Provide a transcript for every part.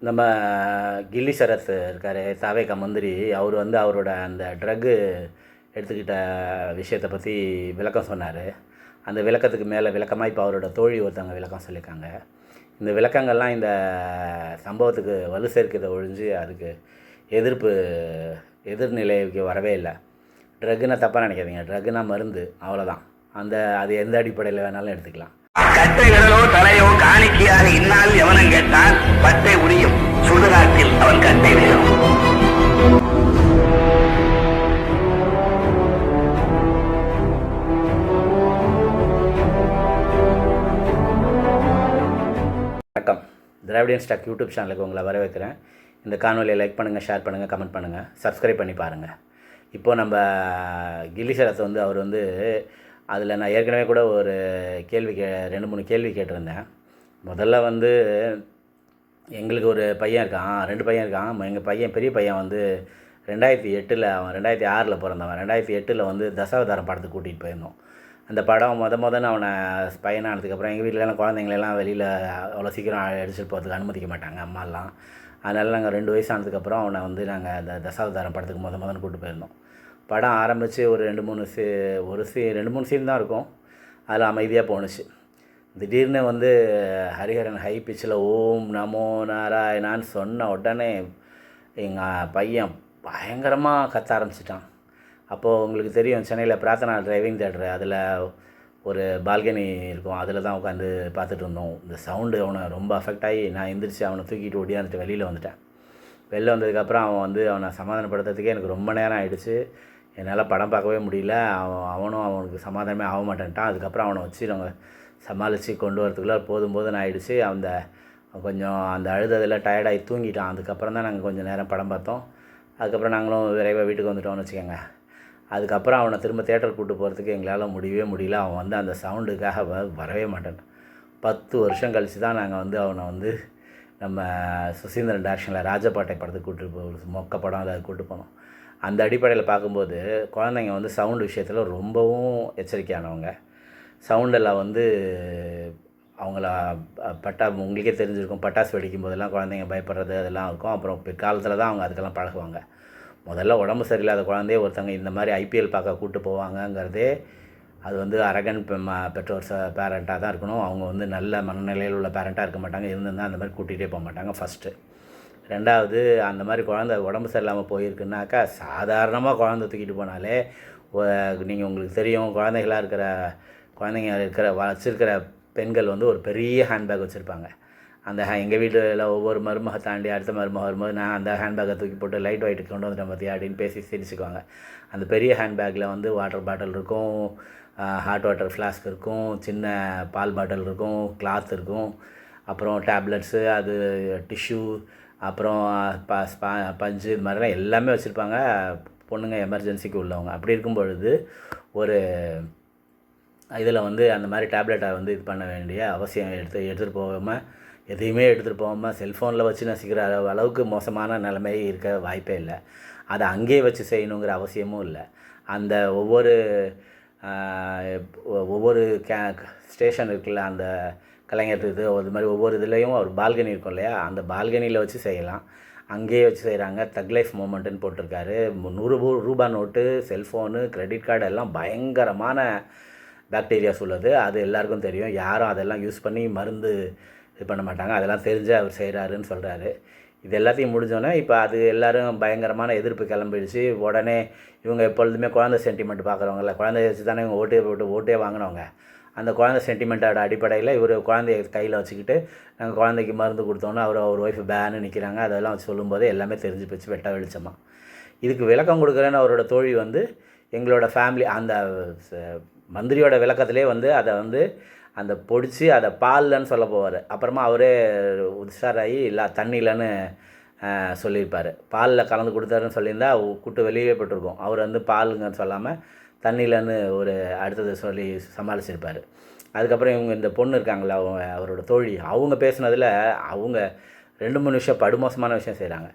நம்ம கில்லி சரத் இருக்கார், தாவேகா மந்திரி. அவர் வந்து அவரோட அந்த ட்ரக்கு எடுத்துக்கிட்ட விஷயத்தை பற்றி விளக்கம் சொன்னார். அந்த விளக்கத்துக்கு மேலே விளக்கமாக இப்போ அவரோட தோழி ஒருத்தவங்க விளக்கம் சொல்லியிருக்காங்க. இந்த விளக்கங்கள்லாம் இந்த சம்பவத்துக்கு வலு சேர்க்கிறத ஒழிஞ்சு அதுக்கு எதிர்ப்பு எதிர்நிலைக்கு வரவே இல்லை. ட்ரக்குன்னா தப்பாக நினைக்காதீங்க, ட்ரக்குனா மருந்து, அவ்வளோதான். அது எந்த அடிப்படையில் வேணாலும் எடுத்துக்கலாம். கட்டை விரலோ தலையோ காணிக்கையாக இந்நாள் எவனும் கேட்டால் பட்டை உரியும் சுடுகாட்டில் அவன் கட்டை விழும். வணக்கம். திராவிடியன் ஸ்டாக் யூடியூப் சேனலுக்கு உங்களை வரவேற்கிறேன். இந்த காணொலியை லைக் பண்ணுங்கள், ஷேர் பண்ணுங்கள், கமெண்ட் பண்ணுங்கள், சப்ஸ்கிரைப் பண்ணி பாருங்கள். இப்போது நம்ம கில்லி சரத் வந்து அவர் வந்து அதில் நான் ஏற்கனவே கூட ஒரு கேள்வி 2-3 கேள்வி கேட்டிருந்தேன். முதல்ல வந்து எங்களுக்கு ஒரு பையன் இருக்கான், 2 பையன் இருக்கான். எங்கள் பையன் பெரிய பையன் வந்து 2008 அவன் 2006 பிறந்தவன். 2008 வந்து தசாவதாரம் படத்துக்கு கூட்டிகிட்டு போயிருந்தோம். அந்த படம் முதன்னு அவனை பையனானதுக்கப்புறம் எங்கள் வீட்டிலலாம் குழந்தைங்களெல்லாம் வெளியில் அவ்வளோ சீக்கிரம் அடிச்சுட்டு போகிறதுக்கு அனுமதிக்க மாட்டாங்க அம்மாலாம். அதனால் நாங்கள் 2 வயசு ஆனதுக்கப்புறம் அவனை வந்து நாங்கள் அந்த தசாவதாரம் படத்துக்கு முதன்னு கூப்பிட்டு போயிருந்தோம். படம் ஆரம்பித்து ஒரு 2-3 சீன் தான் இருக்கும். அதில் அமைதியாக போணுச்சு. திடீர்னு வந்து ஹரிஹரன் ஹை பிச்சில் ஓம் நமோ நாராயணான்னு சொன்ன உடனே எங்கள் பையன் பயங்கரமாக கத்த ஆரம்பிச்சிட்டான். அப்போது உங்களுக்கு தெரியும், சென்னையில் பிரார்த்தனா டிரைவிங் தியேட்டரு, அதில் ஒரு பால்கனி இருக்கும், அதில் தான் உட்காந்து பார்த்துட்டு இருந்தோம். இந்த சவுண்டு அவனை ரொம்ப அஃபெக்ட் ஆகி நான் எந்திரிச்சு அவனை தூக்கிட்டு ஓடியாந்துட்டு வெளியில் வந்துட்டேன். வெளில வந்ததுக்கப்புறம் அவனை சமாதானப்படுத்துறதுக்கே எனக்கு ரொம்ப நேரம் ஆகிடுச்சு. என்னால் படம் பார்க்கவே முடியல. அவனுக்கு சமாதானமே ஆக மாட்டேன்ட்டான். அதுக்கப்புறம் அவனை வச்சு நாங்கள் சமாளித்து கொண்டு வரதுக்குள்ளே போதும் ஆகிடுச்சு. கொஞ்சம் அந்த அழுததில் டயர்டாகி தூங்கிட்டான். அதுக்கப்புறம் தான் நாங்கள் கொஞ்சம் நேரம் படம் பார்த்தோம். அதுக்கப்புறம் நாங்களும் விரைவாக வீட்டுக்கு வந்துட்டோம்னு வச்சுக்கோங்க. அதுக்கப்புறம் அவனை திரும்ப தேட்டருக்கு கூப்பிட்டு போகிறதுக்கு எங்களால் முடியவே முடியல. அவன் வந்து அந்த சவுண்டுக்காக வரவே மாட்டான். 10 வருஷம் கழித்து தான் நாங்கள் வந்து அவனை வந்து நம்ம சுசீந்திரன் டைரக்ஷனில் ராஜபாட்டை படத்துக்கு கூப்பிட்டு மொக்க படம் அதை கூப்பிட்டு போனோம். அந்த அடிப்படையில் பார்க்கும்போது குழந்தைங்க வந்து சவுண்டு விஷயத்தில் ரொம்பவும் எச்சரிக்கையானவங்க. சவுண்டெல்லாம் வந்து அவங்கள உங்களுக்கே தெரிஞ்சிருக்கும், பட்டாசு வெடிக்கும் போதெல்லாம் குழந்தைங்க பயப்படுறது அதெல்லாம் இருக்கும். அப்புறம் பிற்காலத்தில் தான் அவங்க அதுக்கெல்லாம் பழகுவாங்க. முதல்ல உடம்பு சரியில்லாத குழந்தைய ஒருத்தவங்க இந்த மாதிரி ஐபிஎல் பார்க்க கூப்பிட்டு போவாங்கங்கிறதே அது வந்து அரகன் பெற்றோர் பேரண்ட்டாக தான் இருக்கணும். அவங்க வந்து நல்ல மனநிலையில் உள்ள பேரண்ட்டாக இருக்க மாட்டாங்க. இருந்திருந்தால் அந்த மாதிரி கூட்டிகிட்டே போக மாட்டாங்க ஃபஸ்ட்டு. 2வது, அந்த மாதிரி குழந்தை உடம்பு சரியில்லாமல் போயிருக்குனாக்கா சாதாரணமாக குழந்தை தூக்கிட்டு போனாலே நீங்கள் உங்களுக்கு தெரியும், குழந்தைங்க வச்சுருக்கிற பெண்கள் வந்து ஒரு பெரிய ஹேண்ட்பேக் வச்சுருப்பாங்க. எங்கள் வீட்டில் ஒவ்வொரு மருமக தாண்டி அடுத்த மருமக வரும்போது நான் அந்த ஹேண்ட்பேக்கை தூக்கி போட்டு லைட் ஒயிட்டுக்கு கொண்டு வந்துட்டேன் பார்த்தியா அப்படின்னு பேசி சிரிச்சுக்குவாங்க. அந்த பெரிய ஹேண்ட்பேக்கில் வந்து வாட்டர் பாட்டில் இருக்கும், ஹாட் வாட்டர் ஃப்ளாஸ்க் இருக்கும், சின்ன பால் பாட்டில் இருக்கும், கிளாத் இருக்கும், அப்புறம் டேப்லெட்ஸு, அது டிஷ்யூ, அப்புறம் பஞ்சு, இது மாதிரிலாம் எல்லாமே வச்சுருப்பாங்க பொண்ணுங்க எமர்ஜென்சிக்கு உள்ளவங்க. அப்படி இருக்கும் பொழுது ஒரு இதில் வந்து அந்த மாதிரி டேப்லெட்டை வந்து இது பண்ண வேண்டிய அவசியம் எடுத்துகிட்டு போகாமல், எதையுமே எடுத்துகிட்டு போகாமல் செல்ஃபோனில் வச்சு நசிக்கிற அளவுக்கு மோசமான நிலைமை இருக்க வாய்ப்பே இல்லை. அதை அங்கேயே வச்சு செய்யணுங்கிற அவசியமும் இல்லை. அந்த ஒவ்வொரு ஸ்டேஷன் இருக்குல்ல, அந்த கலைஞர் இது அது மாதிரி ஒவ்வொரு இதுலேயும் ஒரு பால்கனி இருக்கும் இல்லையா, அந்த பால்கனியில் வச்சு செய்யலாம். அங்கேயே வச்சு செய்கிறாங்க. தக் லைஃப் மூமெண்ட்டுன்னு போட்டிருக்காரு. 100 ரூபா நோட்டு, செல்ஃபோனு, கிரெடிட் கார்டு எல்லாம் பயங்கரமான பாக்டீரியாஸ் உள்ளது. அது எல்லாருக்கும் தெரியும். யாரும் அதெல்லாம் யூஸ் பண்ணி மருந்து இது பண்ண மாட்டாங்க. அதெல்லாம் தெரிஞ்சு அவர் செய்கிறாருன்னு சொல்கிறாரு. இது எல்லாத்தையும் முடிஞ்சோன்னே இப்போ அது எல்லோரும் பயங்கரமான எதிர்ப்பு கிளம்பிடுச்சு. உடனே இவங்க எப்பொழுதுமே குழந்தை சென்டிமெண்ட் பார்க்குறவங்கள, குழந்தைய வச்சு தானே இவங்க ஓட்டே வாங்கினவங்க. அந்த குழந்தை சென்டிமெண்ட்டோட அடிப்படையில் இவர் குழந்தைய கையில் வச்சுக்கிட்டு நாங்கள் குழந்தைக்கு மருந்து கொடுத்தோன்னே அவர் ஒய்ஃபு பேன்னு நிற்கிறாங்க. அதெல்லாம் வச்சு சொல்லும்போது எல்லாமே தெரிஞ்சு போச்சு வெட்ட வெளிச்சமாக. இதுக்கு விளக்கம் கொடுக்குறேன்னு அவரோட தோழி வந்து எங்களோட ஃபேமிலி அந்த மந்திரியோட விளக்கத்திலே வந்து அதை வந்து அந்த பொடிச்சு அதை பால்லன்னு சொல்ல போவார். அப்புறமா அவரே உஷாராகி இல்லை தண்ணியிலன்னு சொல்லியிருப்பார். பாலில் கலந்து கொடுத்தாருன்னு சொல்லியிருந்தா கூட்டு வெளியே போட்டிருக்கோம். அவர் வந்து பாலுங்கன்னு சொல்லாமல் தண்ணியிலன்னு ஒரு அடுத்தது சொல்லி சமாளிச்சிருப்பார். அதுக்கப்புறம் இவங்க இந்த பொண்ணு இருக்காங்களா, அவரோட தோழி, அவங்க பேசுனதில் அவங்க 2-3 விஷயம் படுமோசமான விஷயம் செய்கிறாங்க.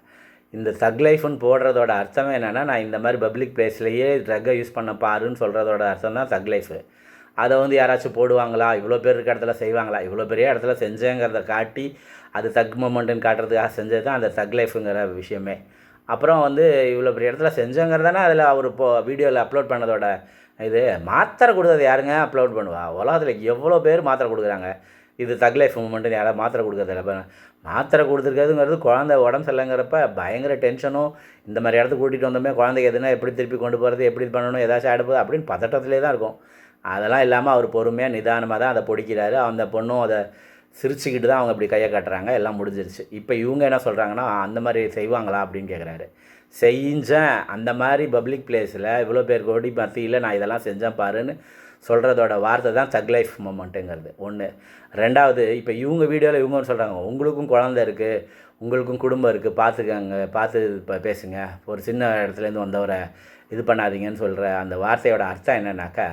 இந்த தக் லைஃப்னு போடுறதோட அர்த்தமே என்னென்னா, நான் இந்த மாதிரி பப்ளிக் பிளேஸ்லேயே ட்ரக்கை யூஸ் பண்ண பாருன்னு சொல்கிறதோட அர்த்தம் தான் தக் லைஃபு. அதை வந்து யாராச்சும் போடுவாங்களா, இவ்வளோ பேர் இருக்க இடத்துல செய்வாங்களா, இவ்வளோ பெரிய இடத்துல செஞ்சேங்கிறத காட்டி அது தக் மூமெண்ட்டுன்னு காட்டுறதுக்காக செஞ்சது தான் அந்த தக் லைஃபுங்கிற விஷயமே. அப்புறம் வந்து இவ்வளோ பெரிய இடத்துல செஞ்சோங்கிறதானே அதில் அவர் வீடியோவில் அப்லோட் பண்ணதோட இது. மாத்திரை கொடுத்தது யாருங்க அப்லோட் பண்ணுவா? உலகத்தில் எவ்வளோ பேர் மாத்திரை கொடுக்குறாங்க. இது தக் லைஃப் மூமெண்ட்டுன்னு யாராவது மாத்திரை கொடுக்குறதில்ல. இப்போ மாத்திரை கொடுத்துருக்கிறதுங்கிறது குழந்தை உடம்பு சரியில்லைங்கிறப்ப பயங்கர டென்ஷனும், இந்த மாதிரி இடத்துக்கு கூட்டிகிட்டு வந்தோமே குழந்தைக்கு எதுனா எப்படி திருப்பி கொண்டு போகிறது, எப்படி இது பண்ணணும், ஏதாச்சும் ஆகிடுப்போது அப்படின்னு பதட்டத்திலே தான் இருக்கும். அதெல்லாம் இல்லாமல் அவர் பொறுமையாக நிதானமாக தான் அதை பொடிக்கிறாரு. அந்த பொண்ணும் அதை சிரிச்சுக்கிட்டு தான் அவங்க இப்படி கையை காட்டுறாங்க. எல்லாம் முடிஞ்சிருச்சு. இப்போ இவங்க என்ன சொல்கிறாங்கன்னா, அந்த மாதிரி செய்வாங்களா அப்படின்னு கேட்குறாரு. செஞ்சேன், அந்த மாதிரி பப்ளிக் பிளேஸில் இவ்வளோ பேர் கோடி மத்தியில் நான் இதெல்லாம் செஞ்சேன் பாருன்னு சொல்கிறதோட வார்த்தை தான் தக் லைஃப் மொமெண்ட்டுங்கிறது ஒன்று. ரெண்டாவது, இப்போ இவங்க வீடியோவில் இவங்க ஒன்று சொல்கிறாங்க, உங்களுக்கும் குழந்தை இருக்குது, உங்களுக்கும் குடும்பம் இருக்குது, பார்த்துக்கங்க, பார்த்து இப்போ பேசுங்க, ஒரு சின்ன இடத்துலேருந்து வந்தவரை இது பண்ணாதீங்கன்னு சொல்கிற அந்த வார்த்தையோட அர்த்தம் என்னன்னாக்கா,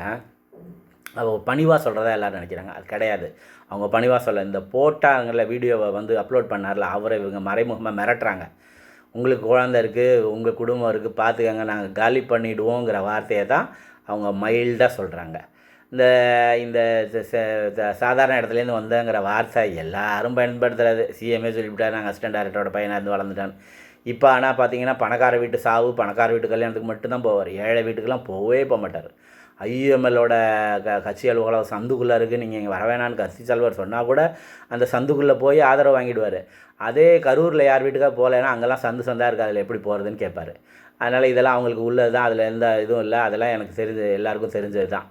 அவங்க பணிவாக சொல்கிறதா எல்லோரும் நினைக்கிறாங்க. அது கிடையாது. அவங்க பணிவாக சொல்ல, இந்த போட்டாங்கள வீடியோவை வந்து அப்லோட் பண்ணார்ல, அவரை இவங்க மறைமுகமாக மிரட்டுறாங்க. உங்களுக்கு குழந்தை இருக்குது, உங்கள் குடும்பம் இருக்குது, பார்த்துக்கங்க, நாங்கள் காலி பண்ணிவிடுவோங்கிற வார்த்தையை தான் அவங்க மைல்டாக சொல்கிறாங்க. இந்த இந்த சாதாரண இடத்துலேருந்து வந்தேங்கிற வார்த்தை எல்லாரும் பயன்படுத்துகிறது. சிஎம்ஏ சொல்லிவிட்டார், நாங்கள் அசிஸ்டன்ட் டைரக்டரோட பையனாக இருந்து வளர்ந்துட்டான்னு. இப்போ ஆனால் பார்த்தீங்கன்னா பணக்கார வீட்டு சாவு, பணக்கார வீட்டு கல்யாணத்துக்கு மட்டும்தான் போவார். ஏழை வீட்டுக்கெல்லாம் போகவே போக மாட்டார். ஐயுஎம்எல்லோட கட்சி அலுவலகம் சந்துக்குள்ளே இருக்குது, நீங்கள் இங்கே வர வேணான்னு கட்சி தலைவர் சொன்னால் கூட அந்த சந்துக்குள்ளே போய் ஆதரவு வாங்கிடுவார். அதே கரூரில் யார் வீட்டுக்காக போகலைன்னா அங்கெல்லாம் சந்தாக இருக்குது, அதில் எப்படி போகிறதுன்னு கேட்பார். அதனால் இதெல்லாம் அவங்களுக்கு உள்ளது தான், அதில் எந்த இதுவும் இல்லை. அதெல்லாம் எனக்கு தெரிஞ்சு எல்லாருக்கும் தெரிஞ்சது தான்.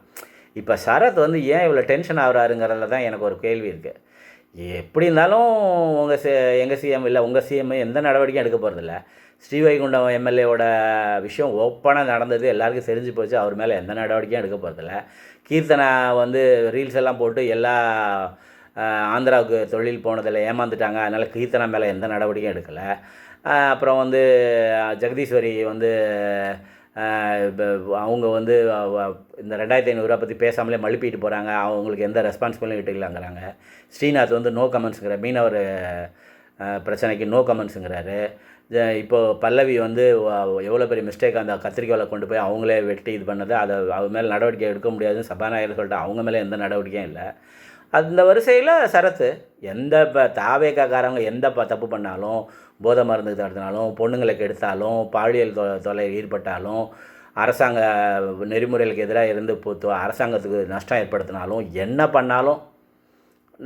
இப்போ சரத் வந்து ஏன் இவ்வளோ டென்ஷன் ஆகுறாருங்கிறதுல தான் எனக்கு ஒரு கேள்வி இருக்குது. எப்படி இருந்தாலும் எங்கள் சிஎம் இல்லை, உங்கள் சிஎம் எந்த நடவடிக்கையும் எடுக்க போகிறதில்ல. ஸ்ரீவைகுண்டம் எம்எல்ஏவோட விஷயம் ஓப்பனாக நடந்தது எல்லாருக்கும் தெரிஞ்சு போச்சு. அவர் மேலே எந்த நடவடிக்கையும் எடுக்க போகிறதில்ல. கீர்த்தனா வந்து ரீல்ஸ் எல்லாம் போட்டு எல்லா ஆந்திராவுக்கு தொழில் போனதில் ஏமாந்துட்டாங்க. அதனால் கீர்த்தனா மேலே எந்த நடவடிக்கையும் எடுக்கலை. அப்புறம் வந்து ஜெகதீஸ்வரி வந்து அவங்க வந்து இந்த 2500 பற்றி பேசாமலே மழுப்பிட்டு போகிறாங்க. அவங்களுக்கு எந்த ரெஸ்பான்சிபிலிட்டி இல்லைங்கிறாங்க. ஸ்ரீநாத் வந்து நோ கமெண்ட்ஸுங்கிற மீனவர் பிரச்சனைக்கு நோ கமெண்ட்ஸுங்கிறாரு. இப்போது பல்லவி வந்து எவ்வளோ பெரிய மிஸ்டேக் அந்த கத்திரிக்கோலை கொண்டு போய் அவங்களே வெட்டி இது பண்ணது, அதை அவங்க மேலே நடவடிக்கை எடுக்க முடியாதுன்னு சபாநாயகர் சொல்லிட்டு அவங்க மேலே எந்த நடவடிக்கையும் இல்லை. அந்த வரிசையில் சரத்து எந்த இப்போ தாவேக்காரங்க எந்த தப்பு பண்ணாலும், போதை மருந்து தடுத்தினாலும், பொண்ணுங்களை கெடுத்தாலும், பாலியல் தொலை ஈடுபட்டாலும், அரசாங்க நெறிமுறைகளுக்கு எதிராக இருந்து அரசாங்கத்துக்கு நஷ்டம் ஏற்படுத்தினாலும், என்ன பண்ணாலும்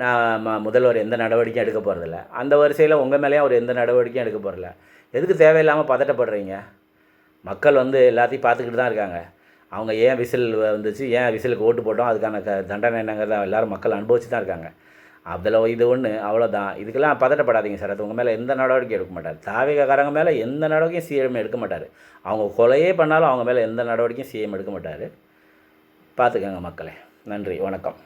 நான் முதல்வர் எந்த நடவடிக்கையும் எடுக்க போகிறதில்ல. அந்த வரிசையில் உங்கள் மேலேயும் அவர் எந்த நடவடிக்கையும் எடுக்க போகிறதில்ல. எதுக்கு தேவையில்லாமல் பதட்டப்படுறீங்க? மக்கள் வந்து எல்லாத்தையும் பார்த்துக்கிட்டு தான் இருக்காங்க. அவங்க ஏன் விசில் வந்துச்சு, ஏன் விசிலுக்கு ஓட்டு போட்டோம், அதுக்கான தண்டனை என்னங்கிறத எல்லோரும் மக்கள் அனுபவிச்சு தான் இருக்காங்க. அதில் இது ஒன்று, அவ்வளோதான். இதுக்கெல்லாம் பதட்டப்படாதீங்க சார். அது உங்கள் மேலே எந்த நடவடிக்கையும் எடுக்க மாட்டார். தாவேக்காரங்க மேலே எந்த நடவடிக்கையும் சிஎம் எடுக்க மாட்டார். அவங்க கொலையே பண்ணாலும் அவங்க மேலே எந்த நடவடிக்கையும் சிஎம் எடுக்க மாட்டார். பார்த்துக்கங்க மக்களே. நன்றி, வணக்கம்.